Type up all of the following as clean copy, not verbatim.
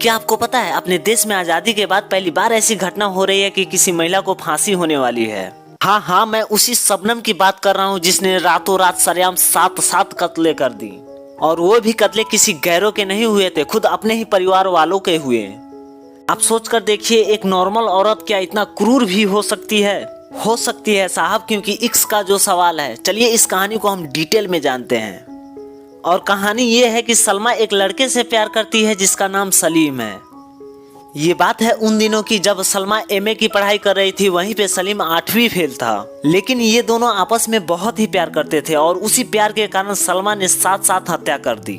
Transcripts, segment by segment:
क्या आपको पता है अपने देश में आजादी के बाद पहली बार ऐसी घटना हो रही है कि किसी महिला को फांसी होने वाली है। हाँ, मैं उसी शबनम की बात कर रहा हूँ जिसने रातों रात सरेआम 7 कत्ले कर दी, और वो भी कत्ले किसी गैरों के नहीं हुए थे, खुद अपने ही परिवार वालों के हुए। आप सोच कर देखिए, एक नॉर्मल औरत क्या इतना क्रूर भी हो सकती है? हो सकती है साहब, क्योंकि इश्क का जो सवाल है। चलिए इस कहानी को हम डिटेल में जानते हैं। और कहानी ये है कि सलमा एक लड़के से प्यार करती है जिसका नाम सलीम है। ये बात है उन दिनों की जब सलमा एमए की पढ़ाई कर रही थी, वहीं पे सलीम 8वीं फेल था। लेकिन ये दोनों आपस में बहुत ही प्यार करते थे और उसी प्यार के कारण सलमा ने साथ हत्या कर दी।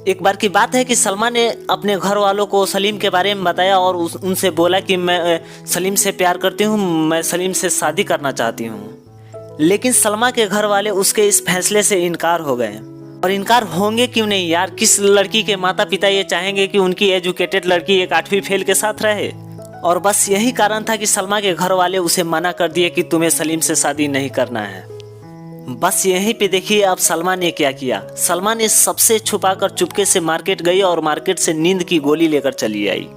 एक बार की बात है कि सलमा ने अपने घर वालों को सलीम के बारे में बताया और उनसे बोला कि मैं सलीम से प्यार करती हूँ, मैं सलीम से शादी करना चाहती हूँ। लेकिन सलमा के घर वाले उसके इस फैसले से इनकार हो गए। और इनकार होंगे क्यों नहीं यार, किस लड़की के माता पिता ये चाहेंगे कि उनकी एजुकेटेड लड़की एक 8वीं फेल के साथ रहे? और बस यही कारण था कि सलमा के घर वाले उसे मना कर दिए कि तुम्हें सलीम से शादी नहीं करना है। बस यहीं पे देखिए अब सलमा ने क्या किया। सलमा ने सबसे छुपाकर चुपके से मार्केट गई और मार्केट से नींद की गोली लेकर चली आई।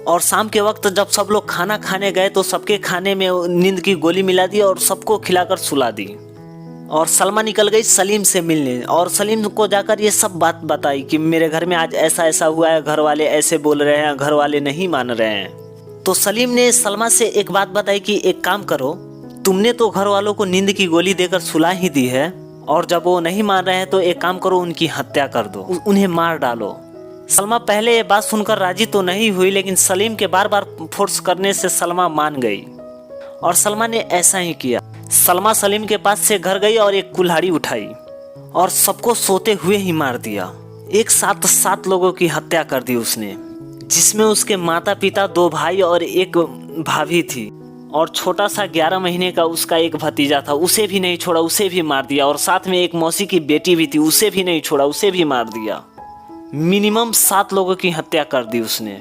और शाम के वक्त जब सब लोग खाना खाने गए तो सबके खाने में नींद की गोली मिला दी और सबको खिलाकर सुला दी। और सलमा निकल गई सलीम से मिलने और सलीम को जाकर ये सब बात बताई कि मेरे घर में आज ऐसा हुआ है, घर वाले ऐसे बोल रहे हैं, घर वाले नहीं मान रहे हैं। तो सलीम ने सलमा से एक बात बताई कि एक काम करो, तुमने तो घर वालों को नींद की गोली देकर सुला ही दी है, और जब वो नहीं मान रहे हैं तो एक काम करो, उनकी हत्या कर दो, उन्हें मार डालो। सलमा पहले ये बात सुनकर राजी तो नहीं हुई, लेकिन सलीम के बार बार फोर्स करने से सलमा मान गई और सलमा ने ऐसा ही किया। सलमा सलीम के पास से घर गई और एक कुल्हाड़ी उठाई और सबको सोते हुए ही मार दिया। एक साथ 7 लोगों की हत्या कर दी उसने, जिसमें उसके माता पिता, 2 भाई और एक भाभी थी, और छोटा सा 11 महीने का उसका एक भतीजा था, उसे भी नहीं छोड़ा, उसे भी मार दिया। और साथ में एक मौसी की बेटी भी थी, उसे भी नहीं छोड़ा, उसे भी मार दिया। मिनिमम 7 लोगों की हत्या कर दी उसने।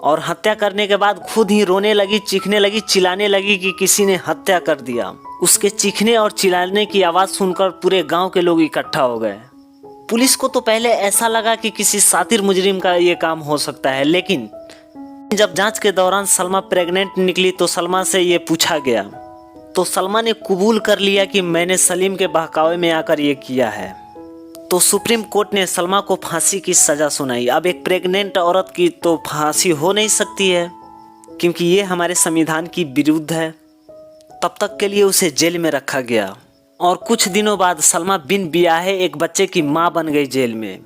और हत्या करने के बाद खुद ही रोने लगी, चीखने लगी, चिल्लाने लगी कि किसी ने हत्या कर दिया। उसके चीखने और चिल्लाने की आवाज़ सुनकर पूरे गांव के लोग इकट्ठा हो गए। पुलिस को तो पहले ऐसा लगा कि किसी शातिर मुजरिम का ये काम हो सकता है, लेकिन जब जांच के दौरान सलमा प्रेग्नेंट निकली तो सलमा से ये पूछा गया तो सलमा ने कबूल कर लिया कि मैंने सलीम के बहकावे में आकर ये किया है। तो सुप्रीम कोर्ट ने सलमा को फांसी की सज़ा सुनाई। अब एक प्रेग्नेंट औरत की तो फांसी हो नहीं सकती है, क्योंकि ये हमारे संविधान की विरुद्ध है। तब तक के लिए उसे जेल में रखा गया और कुछ दिनों बाद सलमा बिन ब्याहे एक बच्चे की मां बन गई जेल में,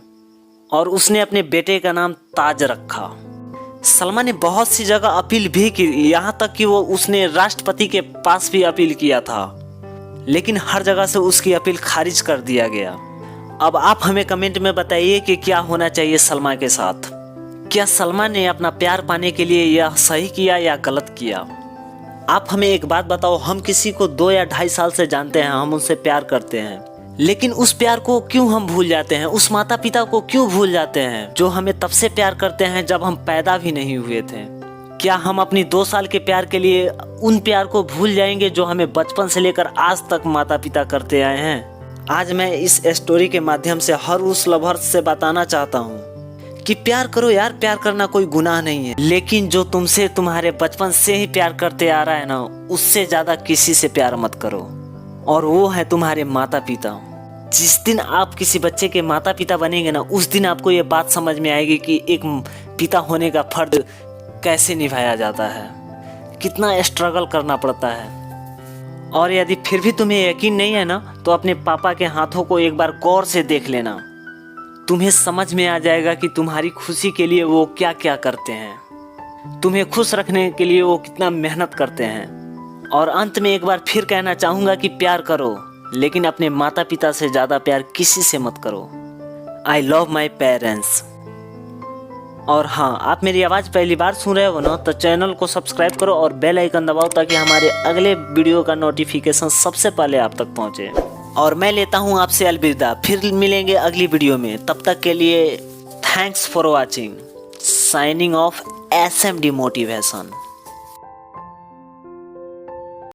और उसने अपने बेटे का नाम ताज रखा। सलमा ने बहुत सी जगह अपील भी की, यहाँ तक कि उसने राष्ट्रपति के पास भी अपील किया था, लेकिन हर जगह से उसकी अपील खारिज कर दिया गया। अब आप हमें कमेंट में बताइए कि क्या होना चाहिए सलमा के साथ। क्या सलमा ने अपना प्यार पाने के लिए यह सही किया या गलत किया? आप हमें एक बात बताओ, हम किसी को 2 या 2.5 साल से जानते हैं, हम उनसे प्यार करते हैं, लेकिन उस प्यार को क्यों हम भूल जाते हैं? उस माता पिता को क्यों भूल जाते हैं जो हमें तब से प्यार करते हैं जब हम पैदा भी नहीं हुए थे? क्या हम अपनी 2 साल के प्यार के लिए उन प्यार को भूल जाएंगे जो हमें बचपन से लेकर आज तक माता पिता करते आए हैं? आज मैं इस स्टोरी के माध्यम से हर उस लवर्स से बताना चाहता हूँ कि प्यार करो यार, प्यार करना कोई गुनाह नहीं है, लेकिन जो तुमसे तुम्हारे बचपन से ही प्यार करते आ रहा है ना, उससे ज़्यादा किसी से प्यार मत करो, और वो है तुम्हारे माता पिता। जिस दिन आप किसी बच्चे के माता पिता बनेंगे ना, उस दिन आपको ये बात समझ में आएगी कि एक पिता होने का फर्ज कैसे निभाया जाता है, कितना स्ट्रगल करना पड़ता है। और यदि फिर भी तुम्हें यकीन नहीं है ना, तो अपने पापा के हाथों को एक बार गौर से देख लेना, तुम्हें समझ में आ जाएगा कि तुम्हारी खुशी के लिए वो क्या क्या करते हैं, तुम्हें खुश रखने के लिए वो कितना मेहनत करते हैं। और अंत में एक बार फिर कहना चाहूँगा कि प्यार करो, लेकिन अपने माता पिता से ज़्यादा प्यार किसी से मत करो। I love my parents. और हाँ, आप मेरी आवाज़ पहली बार सुन रहे हो ना, तो चैनल को सब्सक्राइब करो और बेल आइकन दबाओ ताकि हमारे अगले वीडियो का नोटिफिकेशन सबसे पहले आप तक पहुँचे। और मैं लेता हूँ आपसे अलविदा, फिर मिलेंगे अगली वीडियो में। तब तक के लिए thanks for watching. Signing off SMD motivation.